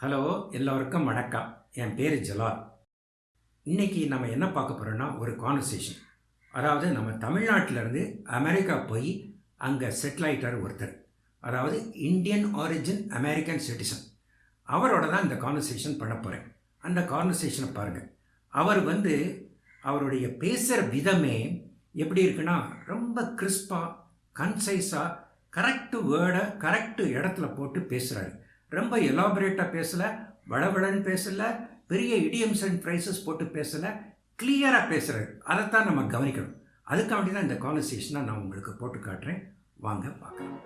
Hello, எல்லோருக்கும் வணக்கம். என் பேர் ஜலால். இன்னைக்கு நம்ம என்ன பார்க்க போகிறோன்னா ஒரு கான்வர்சேஷன். அதாவது நம்ம தமிழ்நாட்டிலேருந்து அமெரிக்கா போய் அங்கே செட்டில் ஆகிட்டார் ஒருத்தர். அதாவது இந்தியன் ஆரிஜின் அமெரிக்கன் சிட்டிசன். அவரோட தான் இந்த கான்வர்சேஷன் பண்ண போகிறேன். அந்த கான்வர்சேஷனை பாருங்கள். அவர் அவருடைய பேசுகிற விதமே எப்படி இருக்குன்னா ரொம்ப கிறிஸ்பாக, கன்சைஸாக, கரெக்டு வேர்டை கரெக்டு இடத்துல போட்டு பேசுகிறாரு. ரொம்ப எலாபரேட்டாக பேசலை, வளவளன்னு பேசலை, பெரிய இடியம்ஸ் அண்ட் ஃப்ரைசஸ் போட்டு பேசலை, கிளியராக பேசுகிறாரு. அதைத்தான் நம்ம கவனிக்கணும். அதுக்காண்டி தான் இந்த கான்வர்சேஷனை நான் உங்களுக்கு போட்டு காட்டுறேன். வாங்க பார்க்கலாம்.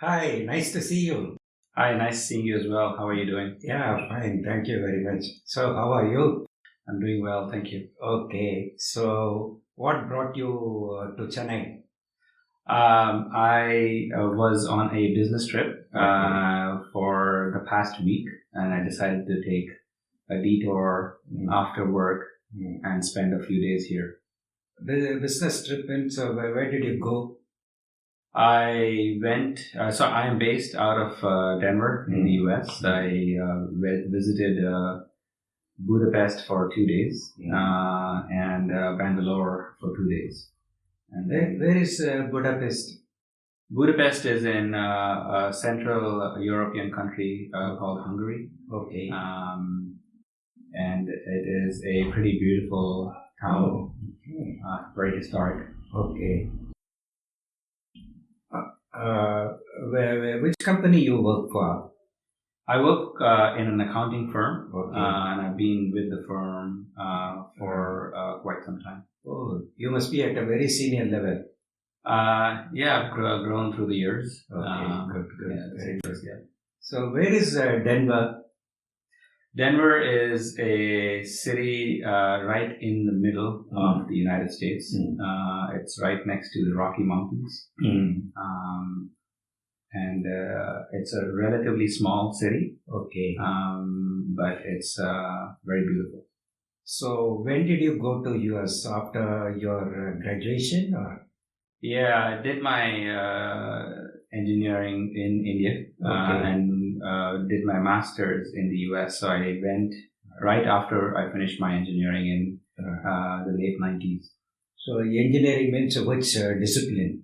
Hi, nice to see you. Hi, nice seeing you as well. How are you doing? Yeah, fine. Thank you very much. So, how are you? I'm doing well, thank you. Okay. So, what brought you to Chennai? I was on a business trip for the past week, and I decided to take a detour after work and spend a few days here. The business trip, and so where did you go? I went, so I am based out of Denver in the US. I visited Budapest for 2 days and Bangalore for 2 days. And where is Budapest? Budapest is in a central European country called Hungary. Okay. And it is a pretty beautiful town, very historic. Okay. Which company you work for? I work in an accounting firm, Okay. And I've been with the firm for quite some time. Oh, you must be at a very senior level. Yeah, I've grown through the years. Okay, good. Yeah, Very good. yeah. So, where is Denver? Denver is a city right in the middle of the United States. It's right next to the Rocky Mountains. And it's a relatively small city. Okay. But it's very beautiful. So, when did you go to US? After your graduation? Or? Yeah, I did my engineering in India and did my master's in the US. So I went right after I finished my engineering in the late 90s. So, engineering means which discipline?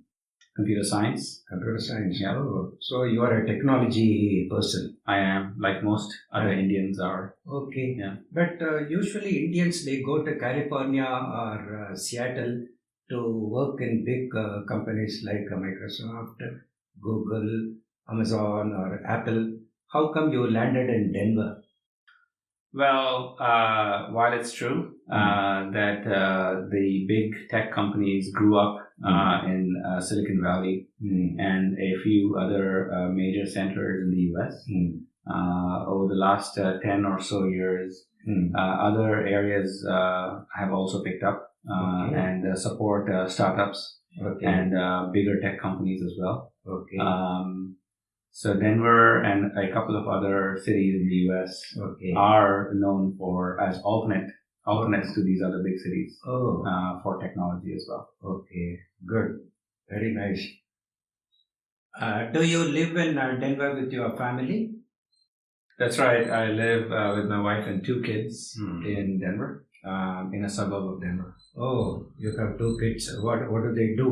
Computer science. Computer science. Yeah. Oh, so you are a technology person. I am, like most other Indians are. Okay. Yeah. But usually Indians, they go to California or Seattle to work in big companies like Microsoft, Google, Amazon or Apple. How come you landed in Denver? Well, while it's true that the big tech companies grew up in Silicon Valley and a few other major centers in the US, over the last 10 or so years, other areas have also picked up and support startups and bigger tech companies as well. Okay. So Denver and a couple of other cities in the US are known as alternates to these other big cities for technology as well. Okay, good. Very nice. Do you live in Denver with your family? That's right. I live with my wife and 2 kids in Denver, in a suburb of Denver. Oh, you have 2 kids. What do they do?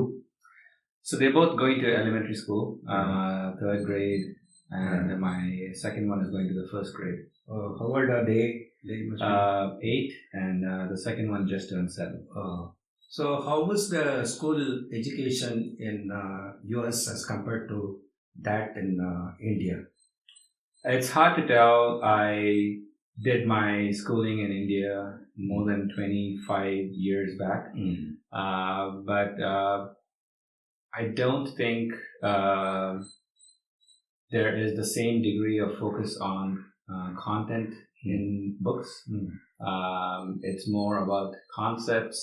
So they're both going to elementary school, 3rd grade, and my second one is going to the 1st grade. How old are they? They must be 8, and the second one just turned 7. So how was the school education in US as compared to that in India? It's hard to tell. I did my schooling in India more than 25 years back, but I don't think there is the same degree of focus on content in books. It's more about concepts,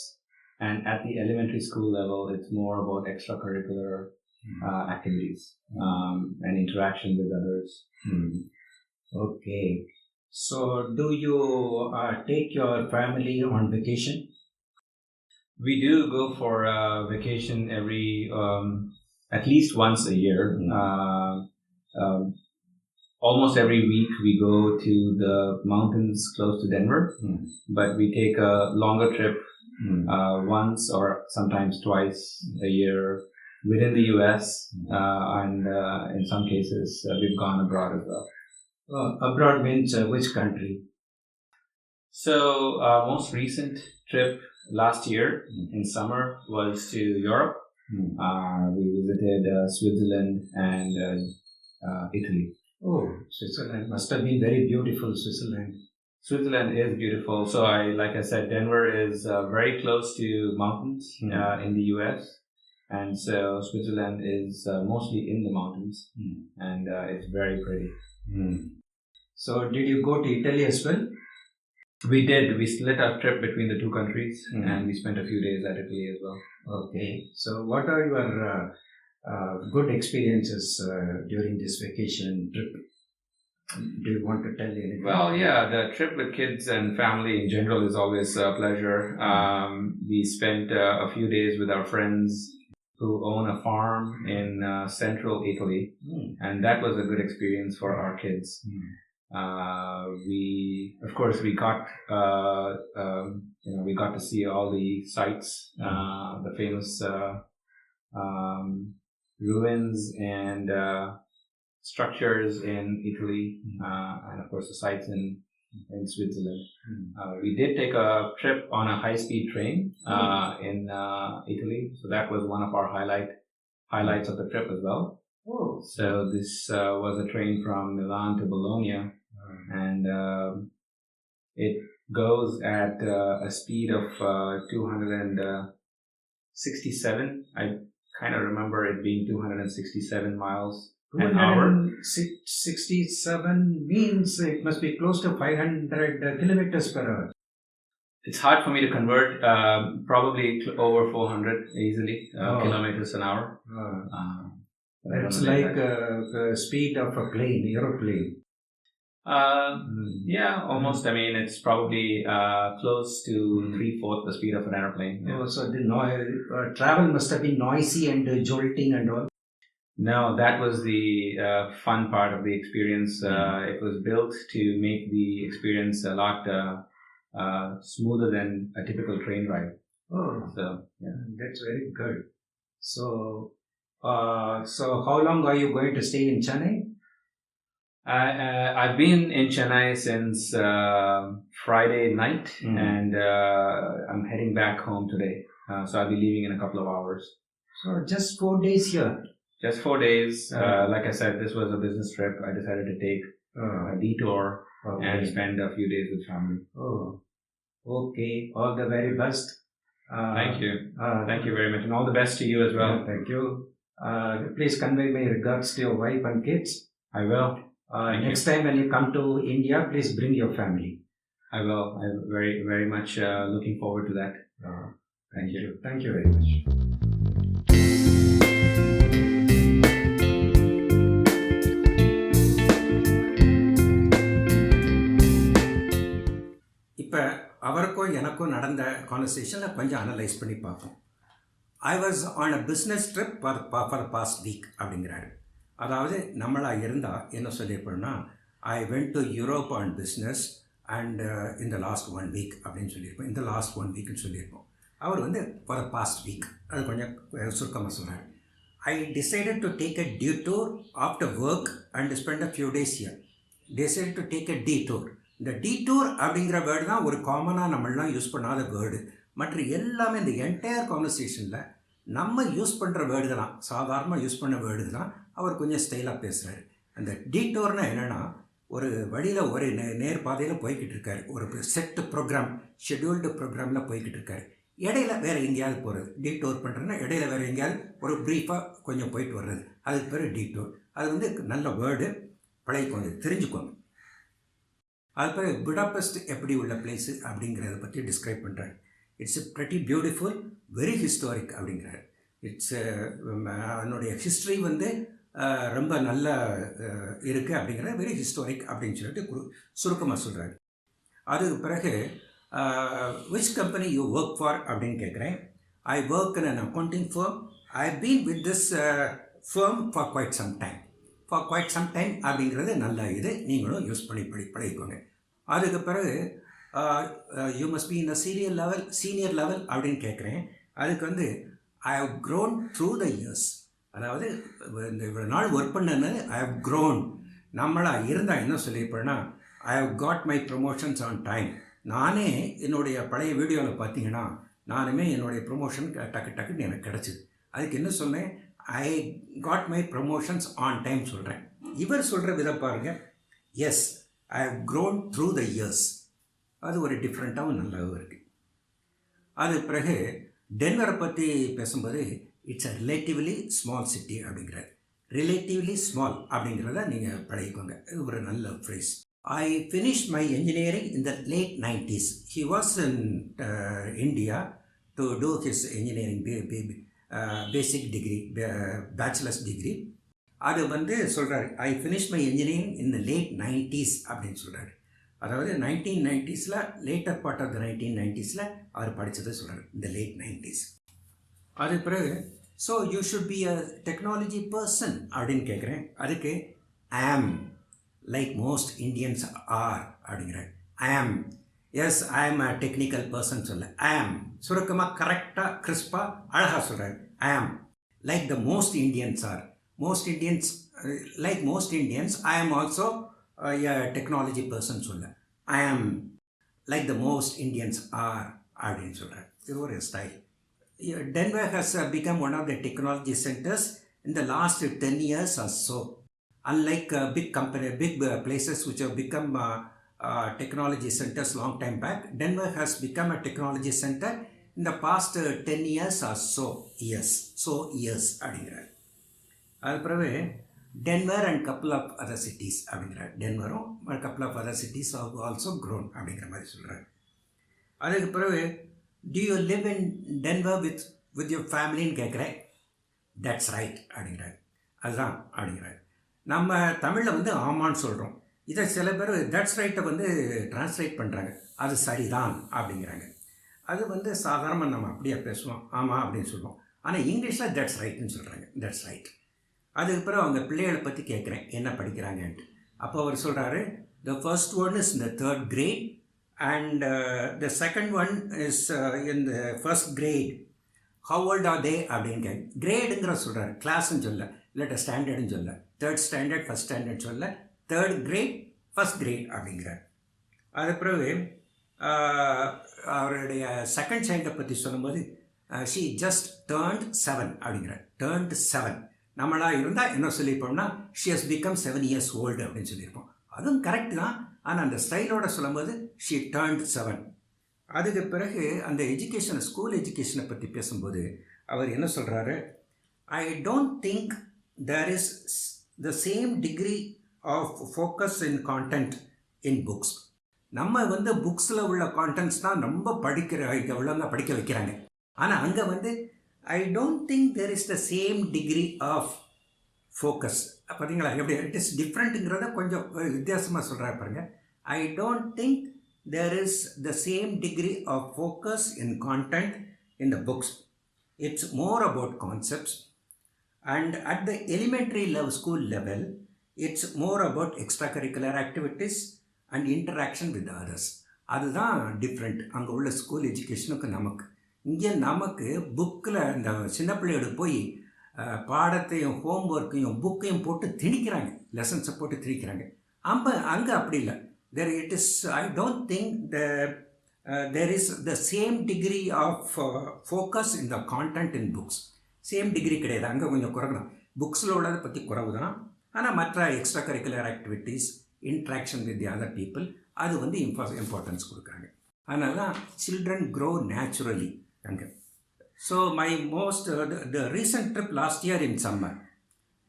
and at the elementary school level, it's more about extracurricular activities and interaction with others. Okay. So, do you take your family on vacation? We do go for a vacation every at least once a year. Um, Almost every week we go to the mountains close to Denver, but we take a longer trip once or sometimes twice a year within the U.S. And in some cases we've gone abroad as well. Abroad means which country? So our most recent trip last year in summer was to Europe. We visited Switzerland and Italy. Oh, Switzerland must have been very beautiful, Switzerland. Switzerland is beautiful. So like I said, Denver is very close to mountains in the U.S. And so Switzerland is mostly in the mountains, and it's very pretty. So, did you go to Italy as well? We did. We split our trip between the two countries, and we spent a few days at Italy as well. Okay. So, what are your good experiences during this vacation trip? Do you want to tell anything? Well, yeah, the trip with kids and family in general is always a pleasure. We spent a few days with our friends who own a farm in central Italy, and that was a good experience for our kids. We got to see all the sites, the famous ruins and structures in Italy, and of course the sites in Switzerland. We did take a trip on a high-speed train in Italy, so that was one of our highlights of the trip as well. Oh. So this was a train from Milan to Bologna, and it goes at a speed of 267. I kind of remember it being 267 miles an hour. 267 means it must be close to 500 kilometers per hour. It's hard for me to convert. Probably over 400 easily kilometers an hour. It's like the speed of a aeroplane. Yeah, almost. I mean, it's probably close to 3/4 the speed of an aeroplane. Yeah. Oh, so the travel must have been noisy and jolting and all. No, that was the fun part of the experience. It was built to make the experience a lot smoother than a typical train ride. Oh, so yeah, that's very good. So, how long are you going to stay in Chennai? I've been in Chennai since Friday night, and I'm heading back home today. So I'll be leaving in a couple of hours. So just 4 days here. Just 4 days. Like I said, this was a business trip. I decided to take a detour and spend a few days with family. Oh, okay. All the very best. Thank you. Thank you very much. And all the best to you as well. Thank you. Please convey my regards to your wife and kids. I will. Next time when you come to India, please bring your family. I will. I'm very, very much looking forward to that. Thank you. Thank you very much. இப்போ அவருக்கும் எனக்கும் நடந்த கான்வர்சேஷனில் கொஞ்சம் analyse பண்ணி பார்ப்போம். I was on a business trip for past week அப்படிங்கிறாரு. அதாவது நம்மளாக இருந்தால் என்ன சொல்லியிருப்போம்னா, I went to Europe on business and இந்த லாஸ்ட் 1 வீக் அப்படின்னு சொல்லியிருப்போம். இந்த லாஸ்ட் 1 வீக்னு சொல்லியிருப்போம். அவர் வந்து ஃபார் அ பாஸ்ட் வீக் அது கொஞ்சம் சுருக்கமாக சொன்னார். I decided to take a detour after work and spend a few days here. Decided to take a detour. இந்த டீட்டோர் அப்படிங்கிற வேர்டு தான் ஒரு காமனாக நம்மளாம் யூஸ் பண்ணாத வேர்டு. மற்ற எல்லாமே இந்த என்டையர் கான்வர்சேஷனில் நம்ம யூஸ் பண்ணுற வேர்டு தான், சாதாரணமாக யூஸ் பண்ண வேர்டு தான். அவர் கொஞ்சம் ஸ்டைலாக பேசுகிறாரு. அந்த டீட்டோர்னால் என்னென்னா, ஒரு வழியில் ஒரு நேர் பாதையில் போய்கிட்டு இருக்காரு. ஒரு செட்டு ப்ரோக்ராம், ஷெட்யூல்டு ப்ரோக்ராமில் போய்கிட்டு இருக்காரு. இடையில வேறு எங்கேயாவது போகிறது. டீட்டோர் பண்ணுறதுன்னா இடையில வேறு எங்கேயாவது ஒரு ப்ரீஃபாக கொஞ்சம் போயிட்டு வர்றது, அதுக்கு பேர் டீட்டோர். அது வந்து நல்ல வேர்டு, பழையக்கோங்க, தெரிஞ்சுக்கோங்க. அது பேர் புடாபெஸ்ட் எப்படி உள்ள பிளேஸு அப்படிங்கிறத பற்றி டிஸ்கிரைப் பண்ணுறாரு. It's pretty beautiful, very historic அப்படிங்கிறார். அதனுடைய ஹிஸ்ட்ரி வந்து ரொம்ப நல்ல இருக்குது அப்படிங்கிற வெரி ஹிஸ்டாரிக் அப்படின்னு சொல்லிட்டு சுருக்கமாக சொல்கிறாரு. அதுக்கு பிறகு which company you work for அப்படின்னு கேட்குறேன். I work in an accounting firm. I been with this firm for quite some time. For quite some time அப்படிங்கிறது நல்ல இது, நீங்களும் யூஸ் பண்ணி பழகிக்கோங்க. அதுக்கு பிறகு you must be in a senior level அப்படின்னு கேட்குறேன். அதுக்கு வந்து I have grown through the years. அதாவது இந்த இவ்வளோ நாள் ஒர்க் பண்ணது ஐ ஹவ் க்ரோன். நம்மளாக இருந்தால் என்ன சொல்லியிருப்பேன்னா I have got my promotions on time. நானே என்னுடைய பழைய வீடியோவில் பார்த்தீங்கன்னா நானுமே என்னுடைய ப்ரொமோஷன் டக்குன்னு எனக்கு கிடச்சிது. அதுக்கு என்ன சொன்னேன், I got my promotions on time சொல்கிறேன். இவர் சொல்கிற விதம் பாருங்கள், yes I have grown through the years. அது ஒரு டிஃப்ரெண்ட்டாகவும் நல்லாவும் இருக்குது. அது பிறகு டென்வரை பற்றி பேசும்போது it's a relatively small city அப்படிங்கிறார். ரிலேட்டிவ்லி ஸ்மால் அப்படிங்கிறத நீங்கள் பழகிக்கோங்க. இது ஒரு நல்ல phrase. I finished my engineering in the late 90s. He was in India to do his engineering basic degree, bachelor's degree. அது வந்து சொல்கிறாரு, I finish my engineering in the late 90s அப்படின்னு சொல்கிறாரு. அதாவது 1990s later part of the 1990s அவர் படித்ததை சொல்கிறார், இந்த லேட் 90s. அது பிறகு so you should be a technology person அப்படின்னு கேட்குறேன். அதுக்கு ஆம் லைக் மோஸ்ட் இண்டியன்ஸ் ஆர் அப்படிங்கிறார். ஆம், எஸ் ஐ ஆம் அ டெக்னிக்கல் பர்சன் சொல்ல ஆம் சுருக்கமாக கரெக்டாக கிறிஸ்பாக அழகாக சொல்கிறார். ஆம் like the most Indians are. Most Indians like most Indians ஐ ஆம் ஆல்சோ எ டெக்னாலஜி பர்சன் சொல்ல ஐ ஆம் like the most Indians are அப்படின்னு சொல்கிறார். இது ஒரு style. Denver has become one of the technology centers in the last 10 years or so. Unlike big places which have become technology centers long time back, Denver has become a technology center in the past 10 years or so. Years அப்படிங்கிறார். அது பிறகு Denver and couple of other cities அப்படிங்கிறார். டென்வரும் couple of other cities also grown அப்படிங்கிற மாதிரி சொல்கிறார். அதுக்கு பிறகு do you live in Denver with your ஃபேமிலின்னு கேட்குறேன். தட்ஸ் ரைட் அப்படிங்கிறார். அதுதான் அப்படிங்கிறார். நம்ம தமிழில் வந்து ஆமான்னு சொல்கிறோம். இதை சில பேர் தட்ஸ் ரைட்டை வந்து டிரான்ஸ்லேட் பண்ணுறாங்க, அது சரிதான் அப்படிங்கிறாங்க. அது வந்து சாதாரணமாக நம்ம அப்படியே பேசுவோம், ஆமாம் அப்படின்னு சொல்லுவோம். ஆனால் இங்கிலீஷில் தட்ஸ் ரைட்டுன்னு சொல்கிறாங்க, தட்ஸ் ரைட். அதுக்கு பிறகு அவங்க பிள்ளைகளை பற்றி கேட்குறேன், என்ன படிக்கிறாங்கன்ட்டு. அப்போ அவர் சொல்கிறாரு, த ஃபர்ஸ்ட் ஒன் இஸ் இந்த 3rd grade and the second one is in the 1st grade. How old are they அப்படிங்க கிரேடுங்கிற சொல்கிறார், கிளாஸ்ன்னு சொல்ல, இல்லாட்ட ஸ்டாண்டர்டுன்னு சொல்ல. 3rd standard 1st standard சொல்ல, 3rd grade 1st grade அப்படிங்கிறார். அது பிறகு அவருடைய செகண்ட் சைல்டை பற்றி சொல்லும்போது she just turned 7 அப்படிங்கிறார். turned 7. நம்மளாக இருந்தால் என்ன சொல்லியிருப்போம்னா she has become 7 years old அப்படின்னு சொல்லியிருப்போம். அதுவும் கரெக்டு தான். ஆனால் அந்த ஸ்டைலோட சொல்லும்போது she turned 7. அதுக்கு பிறகு அந்த ஸ்கூல் எஜுகேஷனை பற்றி பேசும்போது அவர் என்ன சொல்கிறாரு, I don't think there is the same degree of focus in content in books. நம்ம வந்து புக்ஸில் உள்ள கான்டென்ட்ஸ் தான் ரொம்ப உள்ளவங்க படிக்க வைக்கிறாங்க. ஆனால் அங்கே வந்து I don't think there is the same degree of focus. பார்த்தீங்களா எப்படி இட் இஸ் டிஃப்ரெண்ட்டுங்கிறத கொஞ்சம் வித்தியாசமாக சொல்கிறாரு பாருங்க. I don't think there is the same degree of focus in content in the books. It's more about concepts, and at the elementary school level it's more about extracurricular activities and interaction with others. அதுதான் different அங்கே உள்ள school எஜுகேஷனுக்கு. இங்கே நமக்கு புக்கில் இந்த சின்ன பிள்ளையோடு போய் பாடத்தையும் ஹோம்ஒர்க்கையும் புக்கையும் போட்டு திணிக்கிறாங்க, லெசன்ஸை போட்டு திணிக்கிறாங்க. அங்கே அப்படி இல்லை. I don't think there is the same degree of focus in the content in books. Same degree கிடையாது, அங்கே கொஞ்சம் குறைவு தான். புக்ஸில் உள்ளதை பற்றி குறைவு தான். ஆனால் மற்ற extra curricular activities, interaction with the other people, அது வந்து இம்பார்ட்டன்ஸ் கொடுக்குறாங்க. அதனால தான் சில்ட்ரன் க்ரோ நேச்சுரலி அங்கே. So my the recent trip last year in summer.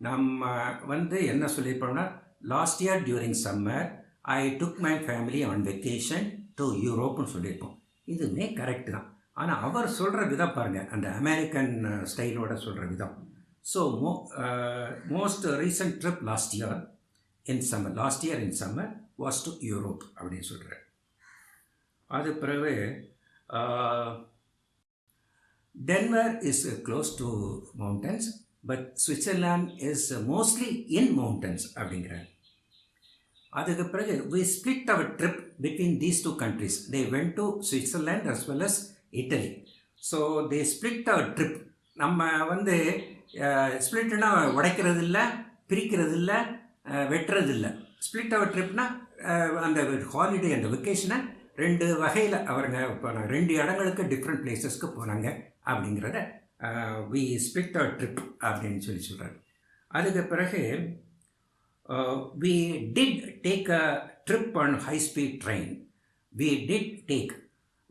நம்ம வந்து என்ன சொல்லியிருப்போம்னா last year during summer I took my family on vacation to யூரோப்னு சொல்லியிருப்போம். இதுவுமே கரெக்டு தான். ஆனால் அவர் சொல்கிற விதம் பாருங்கள், அந்த அமெரிக்கன் ஸ்டைலோட சொல்கிற விதம். So most recent trip last year in summer was to Europe அப்படின்னு சொல்கிறார். அது பிறகு Denver is close to mountains, but Switzerland is mostly in mountains அப்படிங்கிறார். அதுக்கு பிறகு we split our trip between these two countries. They went to Switzerland as well as Italy. So they split our trip. நம்ம வந்து ஸ்பிளிட்னா உடைக்கிறது இல்லை, பிரிக்கிறது இல்லை, வெட்டுறது இல்லை. ஸ்பிளிட் அவர் ட்ரிப்னா அந்த ஹாலிடே அந்த வெக்கேஷனை 2 வகையில் அவருங்க போனாங்க. 2 இடங்களுக்கு டிஃப்ரெண்ட் பிளேசஸ்க்கு போனாங்க அப்படிங்கிறத வி ஸ்பிளிட் அவர் ட்ரிப் அப்படின்னு சொல்கிறார். அதுக்கு பிறகு we did take a trip on high-speed train.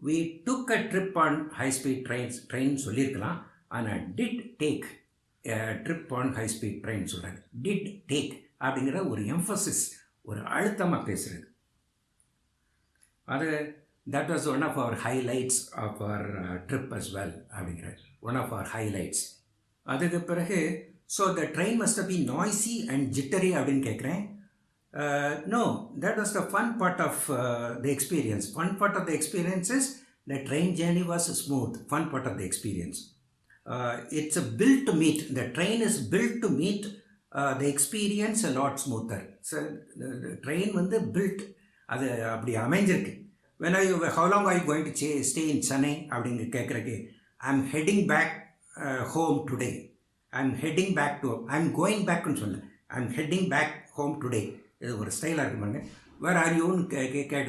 We took a trip on high-speed train சொல்லியிருக்கலாம். ஆனால் did take a trip on high-speed train சொல்கிறாங்க. did take அப்படிங்கிற ஒரு எம்ஃபசிஸ், ஒரு அழுத்தமாக பேசுகிறது. அது that was one of our highlights of our trip as well அப்படிங்கிற one of our highlights. அதுக்கு பிறகு so the train must have been noisy and jittery அப்படின்னு கேட்குறேன். No, that was the fun part of the experience. Fun part of the experience is the train journey was smooth. Fun part of the experience. It's a built to meet. The train is built to meet the experience a lot smoother. So the train வந்து built, அது அப்படி அமைஞ்சிருக்கு. How long are you going to stay in Chennai அப்படிங்க கேட்குறக்கு, I'm heading back home today. I'm going back ன்னு சொல்ல, I'm heading back home today. இது ஒரு ஸ்டைலாக இருக்கு பாருங்க. வேர் ஆர் யூன்னு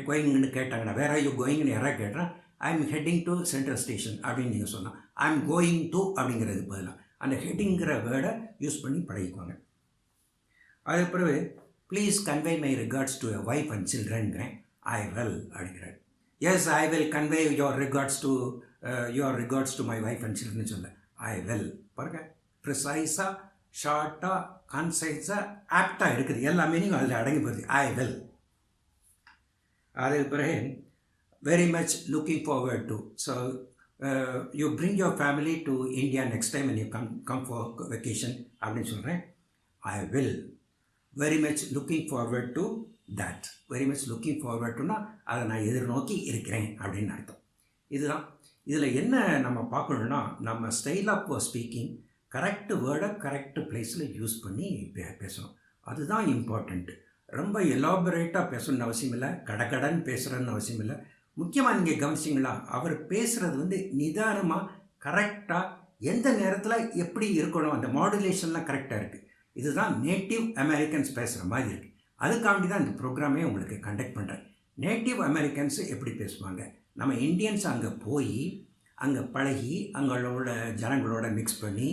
கோயிங்னு கேட்டாங்கன்னா, வேர் ஆர் யூ கோயிங்னு யாராவது கேட்டால் I'm heading to central station அப்படின்னு நீங்கள் சொன்னால், ஐம் கோயிங் டு அப்படிங்கிறது பதிலாக அந்த ஹெட்டிங்கிற வேர்டை யூஸ் பண்ணி பழகிக்குவாங்க. அதுக்கு பிறகு please convey my regards to your wife and சில்ட்ரன்கிறேன். ஐ வில் அப்படிங்கிறார். Yes, I will convey your regards to my wife and children சொல்ல ஐ வில். பாருங்க, ப்ரிசைஸாக, ஷார்ட்டாக, கன்சைஸாக, ஆப்டாக இருக்குது. எல்லா மீனிங்கும் அதில் அடங்கி போகுது. I will. அதுக்கு பிறகு very much looking forward to. So you bring your family to India next time when you come for vacation அப்படின்னு சொல்கிறேன். I will. Very much looking forward to that. Very much looking forward டுனா அதை நான் எதிர்நோக்கி இருக்கிறேன் அப்படின்னு அர்த்தம். இதுதான் இதில் என்ன நம்ம பார்க்கணுன்னா, நம்ம ஸ்டைல் ஆஃப் ஸ்பீக்கிங் கரெக்டு வேர்டை கரெக்டு பிளேஸில் யூஸ் பண்ணி பேசணும். அதுதான் இம்பார்ட்டண்ட்டு. ரொம்ப எலாபரேட்டாக பேசணுன்னு அவசியம் இல்லை, கடகடன்னு பேசுகிறன்னு அவசியம் இல்லை. முக்கியமாக நீங்கள் கவனிச்சிங்களா, அவர் பேசுகிறது வந்து நிதானமாக கரெக்டாக எந்த நேரத்தில் எப்படி இருக்கணும், அந்த மாடுலேஷன்லாம் கரெக்டாக இருக்குது. இதுதான் நேட்டிவ் அமெரிக்கன்ஸ் பேசுகிற மாதிரி இருக்குது. அதுக்காண்டி தான் இந்த ப்ரோக்ராமே உங்களுக்கு கண்டக்ட் பண்ணுறேன். நேட்டிவ் அமெரிக்கன்ஸு எப்படி பேசுவாங்க, நம்ம இந்தியன்ஸ் அங்கே போய் அங்கே பழகி அங்களோட ஜனங்களோட மிக்ஸ் பண்ணி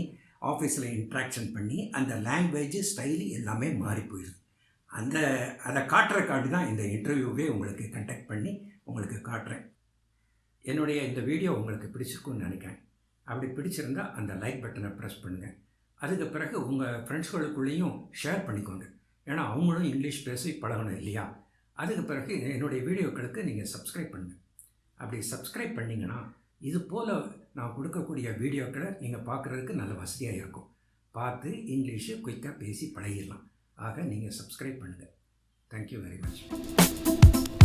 ஆஃபீஸில் இன்ட்ராக்ஷன் பண்ணி அந்த லாங்குவேஜ் ஸ்டைலு எல்லாமே மாறி போயிடுது. அதை காட்டுறக்காண்டி தான் இந்த இன்டர்வியூவே உங்களுக்கு கண்டக்ட் பண்ணி உங்களுக்கு காட்டுறேன். என்னுடைய இந்த வீடியோ உங்களுக்கு பிடிச்சிருக்குன்னு நினைக்கிறேன். அப்படி பிடிச்சிருந்தால் அந்த லைக் பட்டனை ப்ரெஸ் பண்ணுங்கள். அதுக்கு பிறகு உங்கள் ஃப்ரெண்ட்ஸ்களுக்குள்ளேயும் ஷேர் பண்ணிக்கோங்க. ஏன்னா அவங்களும் இங்கிலீஷ் பேசி பழகணும் இல்லையா. அதுக்கு பிறகு என்னுடைய வீடியோக்களுக்கு நீங்கள் சப்ஸ்கிரைப் பண்ணுங்கள். அப்படி சப்ஸ்கிரைப் பண்ணிங்கன்னா இது போல் நான் கொடுக்கக்கூடிய வீடியோக்களை நீங்கள் பார்க்குறதுக்கு நல்ல வசதியாக இருக்கும். பார்த்து இங்கிலீஷு குயிக்காக பேசி பழகிடலாம். ஆக நீங்கள் சப்ஸ்கிரைப் பண்ணுங்கள். Thank you very much.